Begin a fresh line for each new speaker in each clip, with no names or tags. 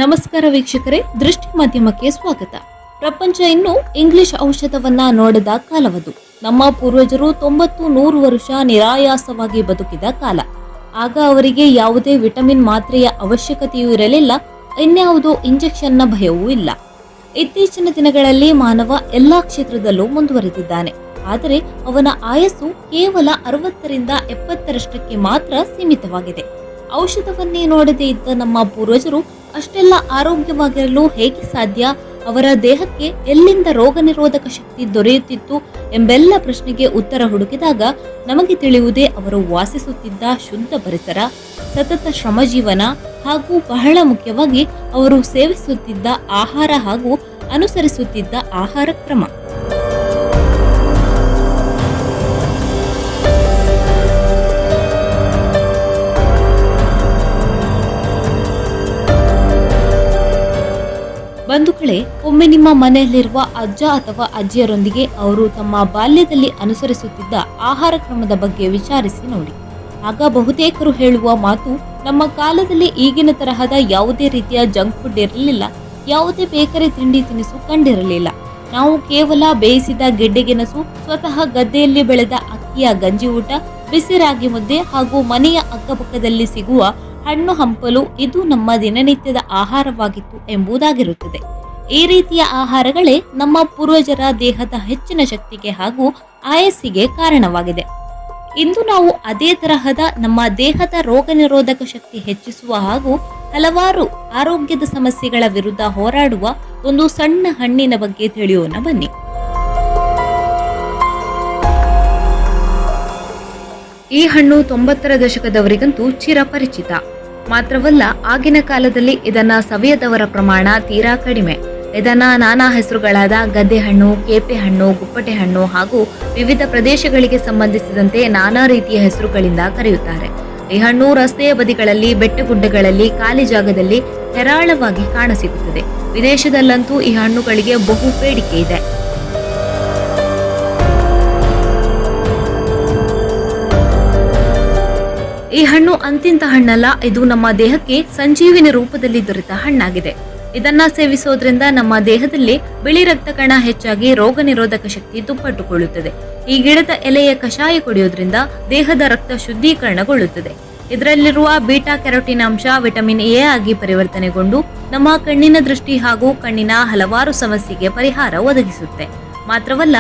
ನಮಸ್ಕಾರ ವೀಕ್ಷಕರೇ, ದೃಷ್ಟಿ ಮಾಧ್ಯಮಕ್ಕೆ ಸ್ವಾಗತ. ಪ್ರಪಂಚ ಇನ್ನು ಇಂಗ್ಲಿಷ್ ಔಷಧವನ್ನ ನೋಡದ ಕಾಲವದು. ನಮ್ಮ ಪೂರ್ವಜರು 90-100 ವರ್ಷ ನಿರಾಯಾಸವಾಗಿ ಬದುಕಿದ ಕಾಲ. ಆಗ ಅವರಿಗೆ ಯಾವುದೇ ವಿಟಮಿನ್ ಮಾತ್ರೆಯ ಅವಶ್ಯಕತೆಯೂ ಇರಲಿಲ್ಲ, ಇನ್ಯಾವುದೋ ಇಂಜೆಕ್ಷನ್ನ ಭಯವೂ ಇಲ್ಲ. ಇತ್ತೀಚಿನ ದಿನಗಳಲ್ಲಿ ಮಾನವ ಎಲ್ಲಾ ಕ್ಷೇತ್ರದಲ್ಲೂ ಮುಂದುವರೆದಿದ್ದಾನೆ. ಆದರೆ ಅವನ ಆಯಸ್ಸು ಕೇವಲ 60ರಿಂದ 70ರಷ್ಟಕ್ಕೆ ಮಾತ್ರ ಸೀಮಿತವಾಗಿದೆ. ಔಷಧವನ್ನೇ ನೋಡದೇ ಇದ್ದ ನಮ್ಮ ಪೂರ್ವಜರು ಅಷ್ಟೆಲ್ಲ ಆರೋಗ್ಯವಾಗಿರಲು ಹೇಗೆ ಸಾಧ್ಯ? ಅವರ ದೇಹಕ್ಕೆ ಎಲ್ಲಿಂದ ರೋಗ ನಿರೋಧಕ ಶಕ್ತಿ ದೊರೆಯುತ್ತಿತ್ತು ಎಂಬೆಲ್ಲ ಪ್ರಶ್ನೆಗೆ ಉತ್ತರ ಹುಡುಕಿದಾಗ ನಮಗೆ ತಿಳಿಯುವುದೇ ಅವರು ವಾಸಿಸುತ್ತಿದ್ದ ಶುದ್ಧ ಪರಿಸರ, ಸತತ ಶ್ರಮಜೀವನ ಹಾಗೂ ಬಹಳ ಮುಖ್ಯವಾಗಿ ಅವರು ಸೇವಿಸುತ್ತಿದ್ದ ಆಹಾರ ಹಾಗೂ ಅನುಸರಿಸುತ್ತಿದ್ದ ಆಹಾರ ಕ್ರಮ. ಬಂಧುಗಳೇ, ಒಮ್ಮೆ ನಿಮ್ಮ ಮನೆಯಲ್ಲಿರುವ ಅಜ್ಜ ಅಥವಾ ಅಜ್ಜಿಯರೊಂದಿಗೆ ಅವರು ತಮ್ಮ ಬಾಲ್ಯದಲ್ಲಿ ಅನುಸರಿಸುತ್ತಿದ್ದ ಆಹಾರ ಕ್ರಮದ ಬಗ್ಗೆ ವಿಚಾರಿಸಿ ನೋಡಿ. ಆಗ ಬಹುತೇಕರು ಹೇಳುವ ಮಾತು, ನಮ್ಮ ಕಾಲದಲ್ಲಿ ಈಗಿನ ತರಹದ ಯಾವುದೇ ರೀತಿಯ ಜಂಕ್ ಫುಡ್ ಇರಲಿಲ್ಲ, ಯಾವುದೇ ಬೇಕರಿ ತಿಂಡಿ ತಿನಿಸು ಕಂಡಿರಲಿಲ್ಲ. ನಾವು ಕೇವಲ ಬೇಯಿಸಿದ ಗೆಡ್ಡೆಗೆಣಸು, ಸ್ವತಃ ಗದ್ದೆಯಲ್ಲಿ ಬೆಳೆದ ಅಕ್ಕಿಯ ಗಂಜಿ ಊಟ, ಬಿಸಿ ರಾಗಿ ಮುದ್ದೆ ಹಾಗೂ ಮನೆಯ ಅಕ್ಕಪಕ್ಕದಲ್ಲಿ ಸಿಗುವ ಹಣ್ಣು ಹಂಪಲು ಇದು ನಮ್ಮ ದಿನನಿತ್ಯದ ಆಹಾರವಾಗಿತ್ತು ಎಂಬುದಾಗಿರುತ್ತದೆ. ಈ ರೀತಿಯ ಆಹಾರಗಳೇ ನಮ್ಮ ಪೂರ್ವಜರ ದೇಹದ ಹೆಚ್ಚಿನ ಶಕ್ತಿಗೆ ಹಾಗೂ ಆಯಸ್ಸಿಗೆ ಕಾರಣವಾಗಿದೆ. ಇಂದು ನಾವು ಅದೇ ತರಹದ ನಮ್ಮ ದೇಹದ ರೋಗ ನಿರೋಧಕ ಶಕ್ತಿ ಹೆಚ್ಚಿಸುವ ಹಾಗೂ ಹಲವಾರು ಆರೋಗ್ಯದ ಸಮಸ್ಯೆಗಳ ವಿರುದ್ಧ ಹೋರಾಡುವ ಒಂದು ಸಣ್ಣ ಹಣ್ಣಿನ ಬಗ್ಗೆ ತಿಳಿಯೋಣ ಬನ್ನಿ. ಈ ಹಣ್ಣು 90ರ ದಶಕದವರಿಗಂತೂ ಚಿರಪರಿಚಿತ. ಮಾತ್ರವಲ್ಲ, ಆಗಿನ ಕಾಲದಲ್ಲಿ ಇದನ್ನ ಸವಿಯದವರ ಪ್ರಮಾಣ ತೀರಾ ಕಡಿಮೆ. ಇದನ್ನ ನಾನಾ ಹೆಸರುಗಳಾದ ಗದ್ದೆ ಹಣ್ಣು, ಕೇಪೆ ಹಣ್ಣು, ಗುಪ್ಪಟೆ ಹಣ್ಣು ಹಾಗೂ ವಿವಿಧ ಪ್ರದೇಶಗಳಿಗೆ ಸಂಬಂಧಿಸಿದಂತೆ ನಾನಾ ರೀತಿಯ ಹೆಸರುಗಳಿಂದ ಕರೆಯುತ್ತಾರೆ. ಈ ಹಣ್ಣು ರಸ್ತೆಯ ಬದಿಗಳಲ್ಲಿ, ಬೆಟ್ಟಗುಡ್ಡಗಳಲ್ಲಿ, ಖಾಲಿ ಜಾಗದಲ್ಲಿ ಹೇರಾಳವಾಗಿ ಕಾಣಸಿಗುತ್ತದೆ. ವಿದೇಶದಲ್ಲಂತೂ ಈ ಹಣ್ಣುಗಳಿಗೆ ಬಹು ಬೇಡಿಕೆ ಇದೆ. ಈ ಹಣ್ಣು ಅಂತಿಂತ ಹಣ್ಣಲ್ಲ, ಇದು ನಮ್ಮ ದೇಹಕ್ಕೆ ಸಂಜೀವಿನಿ ರೂಪದಲ್ಲಿ ದೊರೆತ ಹಣ್ಣಾಗಿದೆ. ಇದನ್ನ ಸೇವಿಸೋದ್ರಿಂದ ನಮ್ಮ ದೇಹದಲ್ಲಿ ಬಿಳಿ ರಕ್ತ ಕಣ ಹೆಚ್ಚಾಗಿ ರೋಗ ನಿರೋಧಕ ಶಕ್ತಿ ದುಪ್ಪಟ್ಟುಕೊಳ್ಳುತ್ತದೆ. ಈ ಗಿಡದ ಎಲೆಯ ಕಷಾಯ ಕುಡಿಯೋದ್ರಿಂದ ದೇಹದ ರಕ್ತ ಶುದ್ಧೀಕರಣಗೊಳ್ಳುತ್ತದೆ. ಇದರಲ್ಲಿರುವ ಬೀಟಾ ಕ್ಯಾರೋಟಿನ್ ಅಂಶ ವಿಟಮಿನ್ ಎ ಆಗಿ ಪರಿವರ್ತನೆಗೊಂಡು ನಮ್ಮ ಕಣ್ಣಿನ ದೃಷ್ಟಿ ಹಾಗೂ ಕಣ್ಣಿನ ಹಲವಾರು ಸಮಸ್ಯೆಗೆ ಪರಿಹಾರ ಒದಗಿಸುತ್ತೆ. ಮಾತ್ರವಲ್ಲ,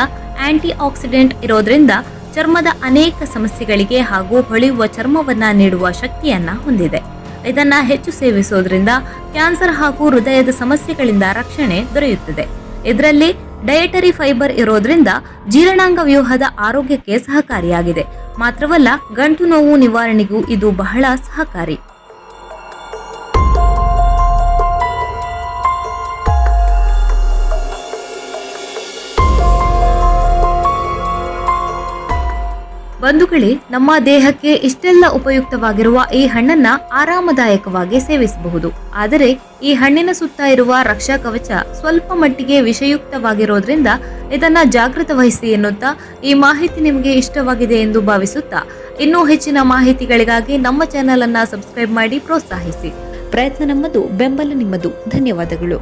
ಆಂಟಿ ಆಕ್ಸಿಡೆಂಟ್ ಇರೋದ್ರಿಂದ ಚರ್ಮದ ಅನೇಕ ಸಮಸ್ಯೆಗಳಿಗೆ ಹಾಗೂ ಹೊಳೆಯುವ ಚರ್ಮವನ್ನ ನೀಡುವ ಶಕ್ತಿಯನ್ನ ಹೊಂದಿದೆ. ಇದನ್ನ ಹೆಚ್ಚು ಸೇವಿಸೋದ್ರಿಂದ ಕ್ಯಾನ್ಸರ್ ಹಾಗೂ ಹೃದಯದ ಸಮಸ್ಯೆಗಳಿಂದ ರಕ್ಷಣೆ ದೊರೆಯುತ್ತದೆ. ಇದರಲ್ಲಿ ಡಯಟರಿ ಫೈಬರ್ ಇರೋದ್ರಿಂದ ಜೀರ್ಣಾಂಗ ವ್ಯೂಹದ ಆರೋಗ್ಯಕ್ಕೆ ಸಹಕಾರಿಯಾಗಿದೆ. ಮಾತ್ರವಲ್ಲ, ಗಂಟು ನೋವು ನಿವಾರಣೆಗೂ ಇದು ಬಹಳ ಸಹಕಾರಿ. ಬಂಧುಗಳೇ, ನಮ್ಮ ದೇಹಕ್ಕೆ ಇಷ್ಟೆಲ್ಲ ಉಪಯುಕ್ತವಾಗಿರುವ ಈ ಹಣ್ಣನ್ನ ಆರಾಮದಾಯಕವಾಗಿ ಸೇವಿಸಬಹುದು. ಆದರೆ ಈ ಹಣ್ಣಿನ ಸುತ್ತ ಇರುವ ರಕ್ಷಾ ಕವಚ ಸ್ವಲ್ಪ ಮಟ್ಟಿಗೆ ವಿಷಯುಕ್ತವಾಗಿರೋದ್ರಿಂದ ಇದನ್ನ ಜಾಗೃತ ವಹಿಸಿ ಎನ್ನುತ್ತಾ ಈ ಮಾಹಿತಿ ನಿಮಗೆ ಇಷ್ಟವಾಗಿದೆ ಎಂದು ಭಾವಿಸುತ್ತಾ ಇನ್ನೂ ಹೆಚ್ಚಿನ ಮಾಹಿತಿಗಳಿಗಾಗಿ ನಮ್ಮ ಚಾನೆಲ್ ಅನ್ನ ಸಬ್ಸ್ಕ್ರೈಬ್ ಮಾಡಿ ಪ್ರೋತ್ಸಾಹಿಸಿ. ಪ್ರಯತ್ನ ನಮ್ಮದು, ಬೆಂಬಲ ನಿಮ್ಮದು. ಧನ್ಯವಾದಗಳು.